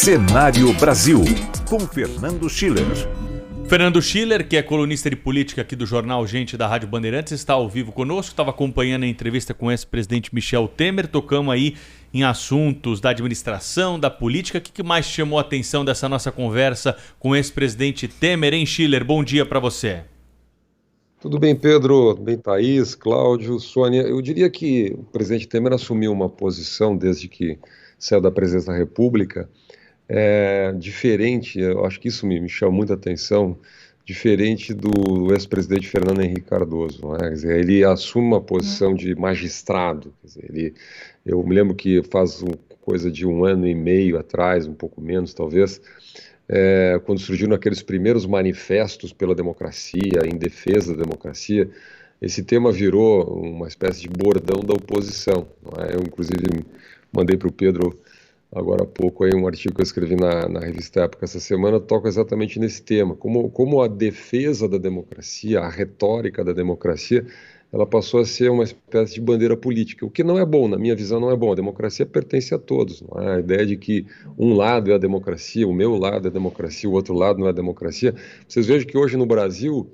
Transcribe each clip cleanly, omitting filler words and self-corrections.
Cenário Brasil, com Fernando Schiller. Fernando Schiller, que é colunista de política aqui do Jornal Gente da Rádio Bandeirantes, está ao vivo conosco, estava acompanhando a entrevista com o ex-presidente Michel Temer, tocamos aí em assuntos da administração, da política. O que mais chamou a atenção dessa nossa conversa com o ex-presidente Temer, hein, Schiller? Bom dia para você. Tudo bem, Pedro? Bem, Thaís, Cláudio, Sônia. Eu diria que o presidente Temer assumiu uma posição desde que saiu da presidência da República diferente, eu acho que isso me chama muita atenção, diferente do ex-presidente Fernando Henrique Cardoso, né? Quer dizer, ele assume uma posição de magistrado. Quer dizer, eu me lembro que faz coisa de 1 ano e meio atrás, um pouco menos talvez, quando surgiram aqueles primeiros manifestos pela democracia, em defesa da democracia, esse tema virou uma espécie de bordão da oposição, não é? Eu, inclusive, mandei para o Pedro agora há pouco aí um artigo que eu escrevi na revista Época essa semana, toca exatamente nesse tema, como a defesa da democracia, a retórica da democracia, ela passou a ser uma espécie de bandeira política, o que não é bom, na minha visão não é bom. A democracia pertence a todos, não é? A ideia de que um lado é a democracia, o meu lado é a democracia, o outro lado não é a democracia. Vocês vejam que hoje no Brasil,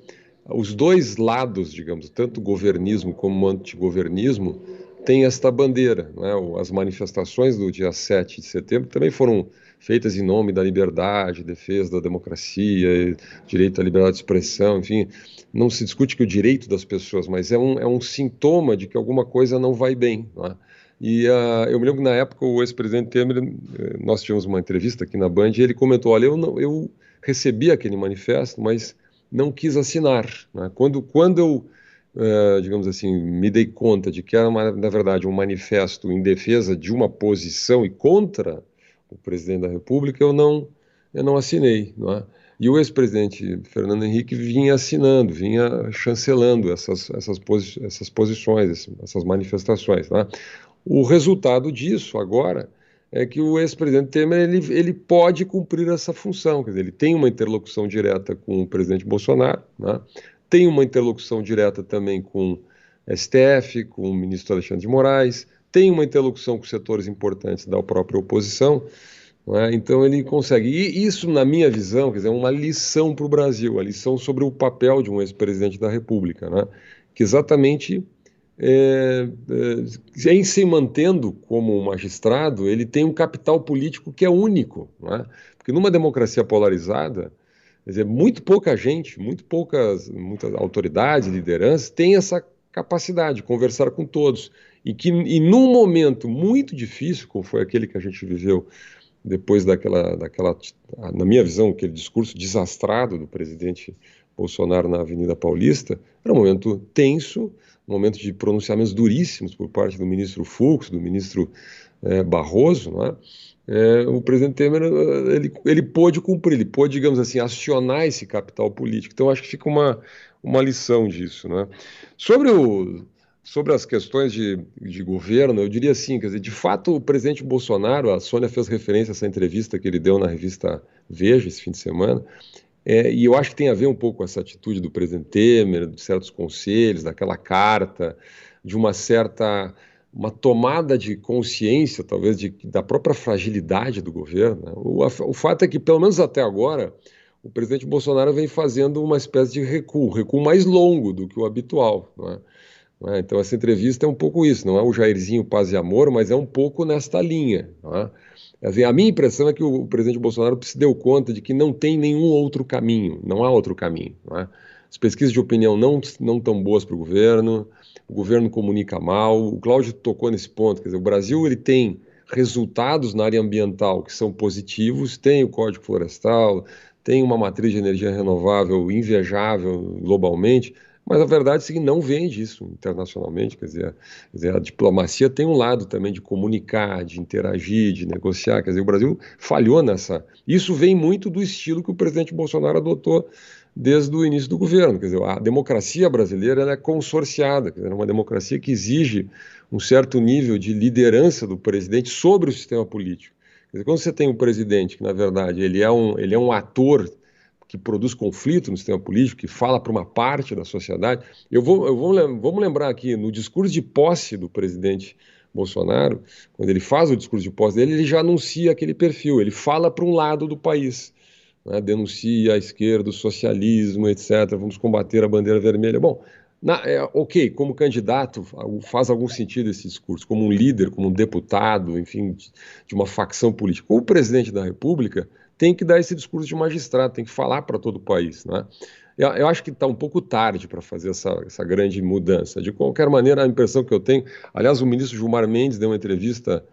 os dois lados, digamos, tanto o governismo como o antigovernismo, tem esta bandeira, não é? As manifestações do dia 7 de setembro também foram feitas em nome da liberdade, defesa da democracia, direito à liberdade de expressão, enfim. Não se discute que o direito das pessoas, mas é um sintoma de que alguma coisa não vai bem, não é? E eu me lembro que na época o ex-presidente Temer, nós tivemos uma entrevista aqui na Band, e ele comentou, olha, eu recebi aquele manifesto, mas não quis assinar, né? Quando eu digamos assim, me dei conta de que era, na verdade, um manifesto em defesa de uma posição e contra o presidente da República, eu não assinei, não é? E o ex-presidente Fernando Henrique vinha assinando, vinha chancelando essas posições, essas manifestações, não é? O resultado disso agora é que o ex-presidente Temer ele pode cumprir essa função, quer dizer, ele tem uma interlocução direta com o presidente Bolsonaro, né? Tem uma interlocução direta também com a STF, com o ministro Alexandre de Moraes, tem uma interlocução com setores importantes da própria oposição, não é? Então ele consegue. E isso, na minha visão, quer dizer, é uma lição para o Brasil, a lição sobre o papel de um ex-presidente da República, né? Que exatamente, em se mantendo como magistrado, ele tem um capital político que é único, não é? Porque numa democracia polarizada, quer dizer, muitas autoridades, lideranças têm essa capacidade de conversar com todos. E num momento muito difícil, como foi aquele que a gente viveu depois daquela, na minha visão, aquele discurso desastrado do presidente Bolsonaro na Avenida Paulista, era um momento tenso, um momento de pronunciamentos duríssimos por parte do ministro Fux, do ministro Barroso, não é? O presidente Temer ele pôde cumprir, ele pôde, digamos assim, acionar esse capital político. Então, acho que fica uma lição disso, né? Sobre as questões de governo, eu diria assim, quer dizer, de fato, o presidente Bolsonaro, a Sônia fez referência a essa entrevista que ele deu na revista Veja esse fim de semana, e eu acho que tem a ver um pouco com essa atitude do presidente Temer, de certos conselhos, daquela carta, de uma tomada de consciência, talvez, da própria fragilidade do governo, né? O fato é que, pelo menos até agora, o presidente Bolsonaro vem fazendo uma espécie de recuo mais longo do que o habitual, não é? Não é? Então, essa entrevista é um pouco isso, não é o Jairzinho Paz e Amor, mas é um pouco nesta linha, não é? A minha impressão é que o presidente Bolsonaro se deu conta de que não tem nenhum outro caminho, não há outro caminho, não é? As pesquisas de opinião não estão boas para o governo comunica mal. O Cláudio tocou nesse ponto, quer dizer, o Brasil ele tem resultados na área ambiental que são positivos, tem o Código Florestal, tem uma matriz de energia renovável invejável globalmente, mas a verdade é que não vende isso internacionalmente, quer dizer, a diplomacia tem um lado também de comunicar, de interagir, de negociar, quer dizer, o Brasil falhou nessa. Isso vem muito do estilo que o presidente Bolsonaro adotou desde o início do governo. Quer dizer, a democracia brasileira ela é consorciada, quer dizer, é uma democracia que exige um certo nível de liderança do presidente sobre o sistema político. Quer dizer, quando você tem um presidente que, na verdade, ele é um ator que produz conflito no sistema político, que fala para uma parte da sociedade. Vamos lembrar aqui, no discurso de posse do presidente Bolsonaro, quando ele faz o discurso de posse dele, ele já anuncia aquele perfil, ele fala para um lado do país, né? Denuncia a esquerda, o socialismo, etc. Vamos combater a bandeira vermelha. Bom, ok, como candidato faz algum sentido esse discurso, como um líder, como um deputado, enfim, de uma facção política. O presidente da República tem que dar esse discurso de magistrado, tem que falar para todo o país, né? Eu acho que está um pouco tarde para fazer essa grande mudança. De qualquer maneira, a impressão que eu tenho... Aliás, o ministro Gilmar Mendes deu uma entrevista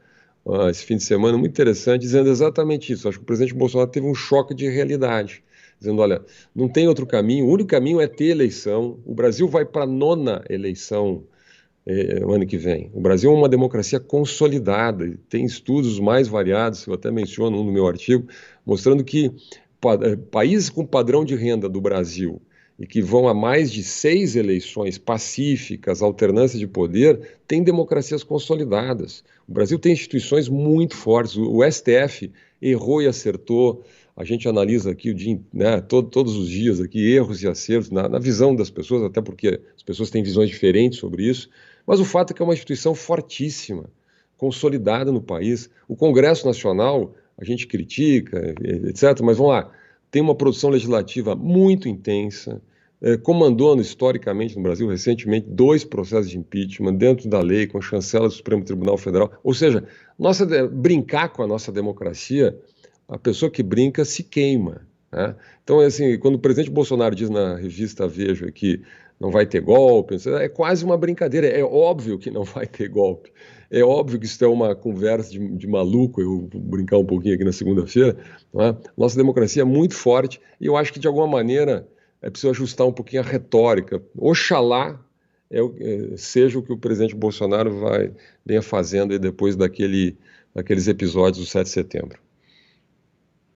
esse fim de semana muito interessante, dizendo exatamente isso. Acho que o presidente Bolsonaro teve um choque de realidade, dizendo, olha, não tem outro caminho, o único caminho é ter eleição. O Brasil vai para a 9ª eleição o ano que vem. O Brasil é uma democracia consolidada, e tem estudos mais variados, eu até menciono um no meu artigo, mostrando que países com padrão de renda do Brasil e que vão a mais de 6 eleições pacíficas, alternância de poder, têm democracias consolidadas. O Brasil tem instituições muito fortes, o STF errou e acertou, a gente analisa aqui todos os dias aqui, erros e acertos na visão das pessoas, até porque as pessoas têm visões diferentes sobre isso, mas o fato é que é uma instituição fortíssima, consolidada no país. O Congresso Nacional, a gente critica, etc., mas vamos lá, tem uma produção legislativa muito intensa, comandou historicamente no Brasil recentemente 2 processos de impeachment dentro da lei, com a chancela do Supremo Tribunal Federal. Ou seja, brincar com a nossa democracia, a pessoa que brinca se queima, né? Então, assim, quando o presidente Bolsonaro diz na revista Veja que não vai ter golpe, é quase uma brincadeira. É óbvio que não vai ter golpe. É óbvio que isso é uma conversa de maluco, eu vou brincar um pouquinho aqui na segunda-feira, né? Nossa democracia é muito forte e eu acho que, de alguma maneira, é preciso ajustar um pouquinho a retórica. Oxalá seja o que o presidente Bolsonaro venha fazendo aí depois daqueles episódios do 7 de setembro.